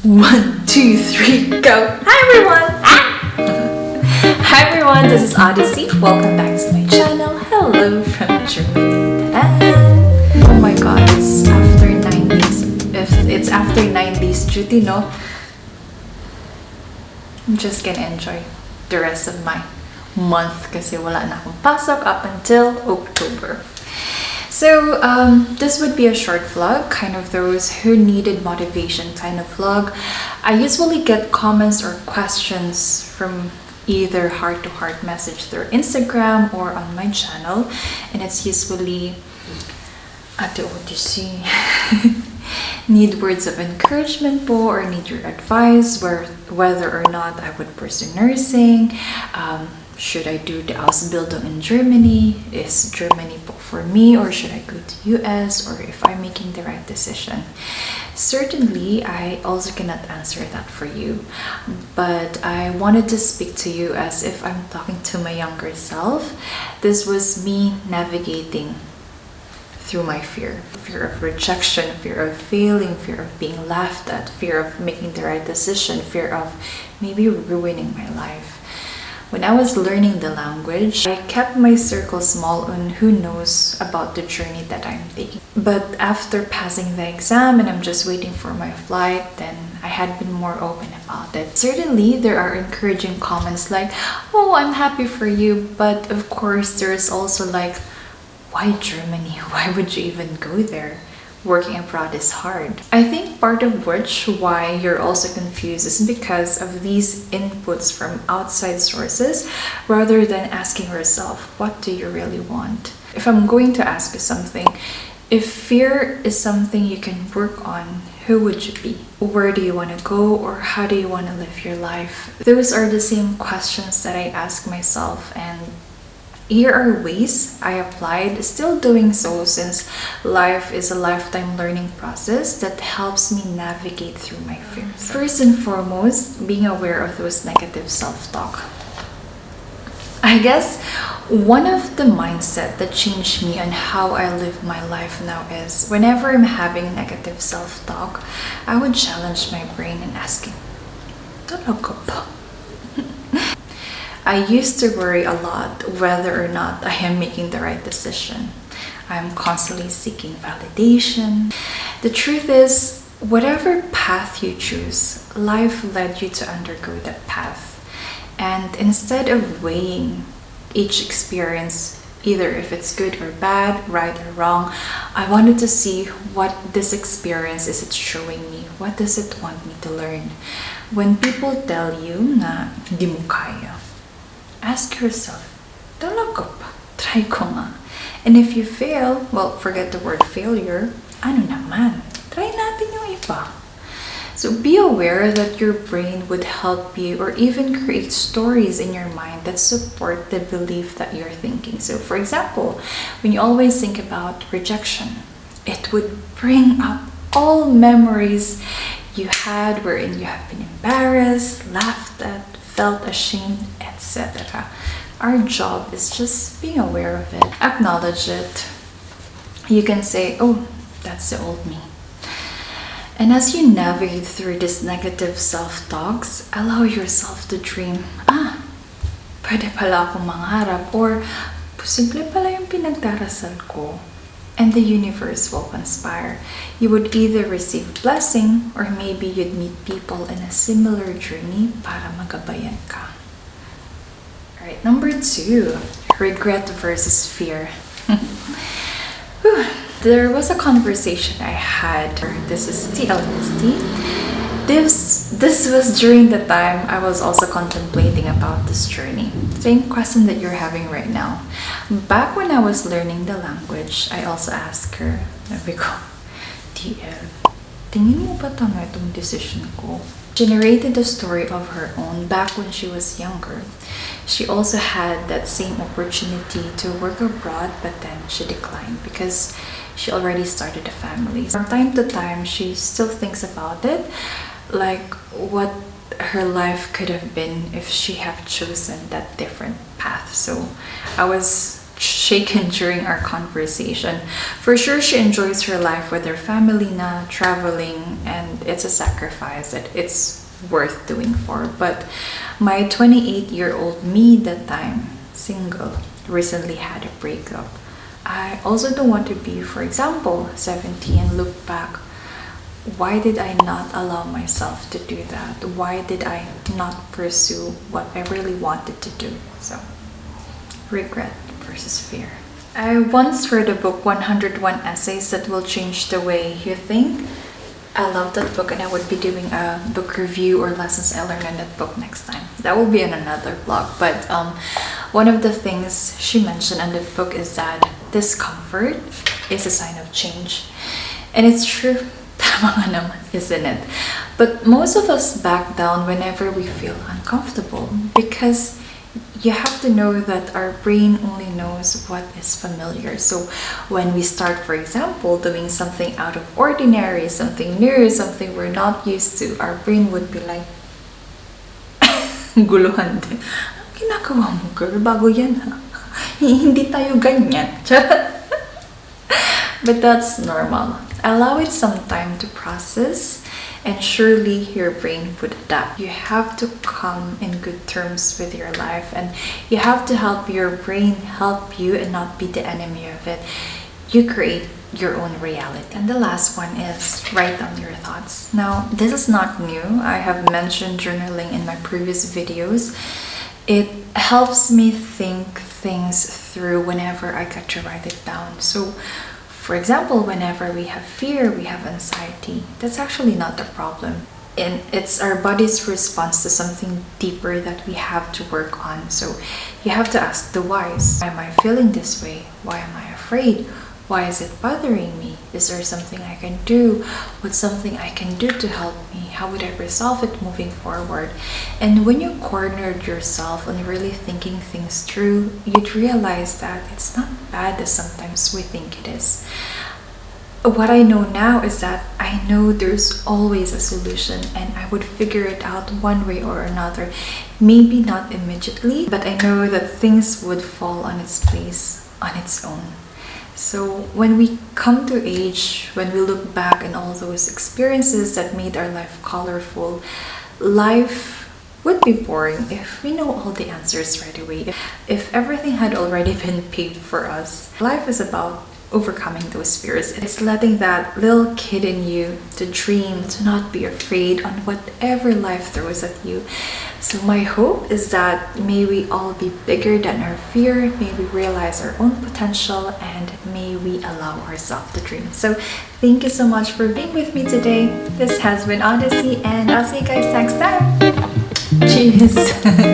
1, 2, 3, go! Hi everyone! Hi everyone, this is Odyssey. Welcome back to my channel. Hello from Germany. Ta-da! Oh my god, it's after 9 days. If it's after 9 days duty, no? I'm just gonna enjoy the rest of my month kasi wala na akong pasok up until October. So this would be a short vlog, kind of those who needed motivation kind of vlog. I usually get comments or questions from either heart-to-heart message through Instagram or on my channel, and it's usually at the Odyssey. Need words of encouragement po, or need your advice whether or not I would pursue nursing. Should I do the Ausbildung in Germany? Is Germany for me, or should I go to US, or if I'm making the right decision? Certainly, I also cannot answer that for you, but I wanted to speak to you as if I'm talking to my younger self. This was me navigating through my fear of rejection, fear of failing, fear of being laughed at, fear of making the right decision, fear of maybe ruining my life. When I was learning the language, I kept my circle small on who knows about the journey that I'm taking. But after passing the exam and I'm just waiting for my flight, then I had been more open about it. Certainly, there are encouraging comments like, "Oh, I'm happy for you," but of course, there's also like, "Why Germany? Why would you even go there? Working abroad is hard." I think part of which why you're also confused is because of these inputs from outside sources rather than asking yourself, what do you really want? If I'm going to ask you something, if fear is something you can work on, who would you be? Where do you want to go, or how do you want to live your life? Those are the same questions that I ask myself, and here are ways I applied, still doing so since life is a lifetime learning process that helps me navigate through my fears. First and foremost, being aware of those negative self-talk. I guess one of the mindset that changed me on how I live my life now is whenever I'm having negative self-talk, I would challenge my brain and ask it, "Talaga ba?" I used to worry a lot whether or not I am making the right decision. I'm constantly seeking validation. The truth is, whatever path you choose, life led you to undergo that path. And instead of weighing each experience, either if it's good or bad, right or wrong, I wanted to see what this experience is it showing me. What does it want me to learn? When people tell you na di mo kaya, ask yourself, talaga ba? Try ko nga. And if you fail, well, forget the word failure. Ano naman? Try natin yung iba. So be aware that your brain would help you or even create stories in your mind that support the belief that you're thinking. So for example, when you always think about rejection, it would bring up all memories you had wherein you have been embarrassed, laughed at, felt ashamed, etc. Our job is just being aware of it. Acknowledge it. You can say, "Oh, that's the old me." And as you navigate through these negative self-talks, allow yourself to dream, pwede pala akong mangarap, or posible pala yung pinagdarasal ko. And the universe will conspire. You would either receive blessing, or maybe you'd meet people in a similar journey para magabayan ka. Alright, number 2, regret versus fear. There was a conversation I had, this is TLSD. This was during the time I was also contemplating about this journey. Same question that you're having right now. Back when I was learning the language, I also asked her, sabi ko, TL, tingin mo ba tama itong decision ko? She narrated a story of her own back when she was younger. She also had that same opportunity to work abroad, but then she declined because she already started a family. From time to time, she still thinks about it, like what her life could have been if she have chosen that different path. So I was shaken during our conversation. For sure, she enjoys her life with her family na, traveling, and it's a sacrifice that it's worth doing for. But my 28-year-old me that time, single, recently had a breakup. I also don't want to be, for example, 70 and look back. Why did I not allow myself to do that? Why did I not pursue what I really wanted to do? So, regret versus fear. I once read a book, 101 Essays That Will Change the Way You Think. I love that book, and I would be doing a book review or lessons I learned in that book next time. That will be in another vlog. But one of the things she mentioned in the book is that discomfort is a sign of change. And it's true. Tama nga naman, isn't it? But most of us back down whenever we feel uncomfortable, because you have to know that our brain only knows what is familiar. So when we start, for example, doing something out of ordinary, something new, something we're not used to, our brain would be like, guluhan din. Ang ginagawa mo, girl? Bago yan, ha? Hindi tayo ganyan. But that's normal. Allow it some time to process, and surely your brain would adapt. You have to come in good terms with your life, and you have to help your brain help you and not be the enemy of it. You create your own reality. And the last one is write down your thoughts. Now, this is not new. I have mentioned journaling in my previous videos. It helps me think things through whenever I get to write it down. So, for example, whenever we have fear, we have anxiety, that's actually not the problem. And it's our body's response to something deeper that we have to work on. So you have to ask the whys. Why am I feeling this way? Why am I afraid? Why is it bothering me? Is there something I can do? What's something I can do to help me? How would I resolve it moving forward? And when you cornered yourself on really thinking things through, you'd realize that it's not bad as sometimes we think it is. What I know now is that I know there's always a solution, and I would figure it out one way or another. Maybe not immediately, but I know that things would fall on its place on its own. So when we come to age, when we look back on all those experiences that made our life colorful, life would be boring if we know all the answers right away. If everything had already been paved for us. Life is about overcoming those fears. It's letting that little kid in you to dream, to not be afraid on whatever life throws at you. So my hope is that may we all be bigger than our fear, may we realize our own potential, and may we allow ourselves to dream. So thank you so much for being with me today. This has been Odyssey, and I'll see you guys next time. Cheers!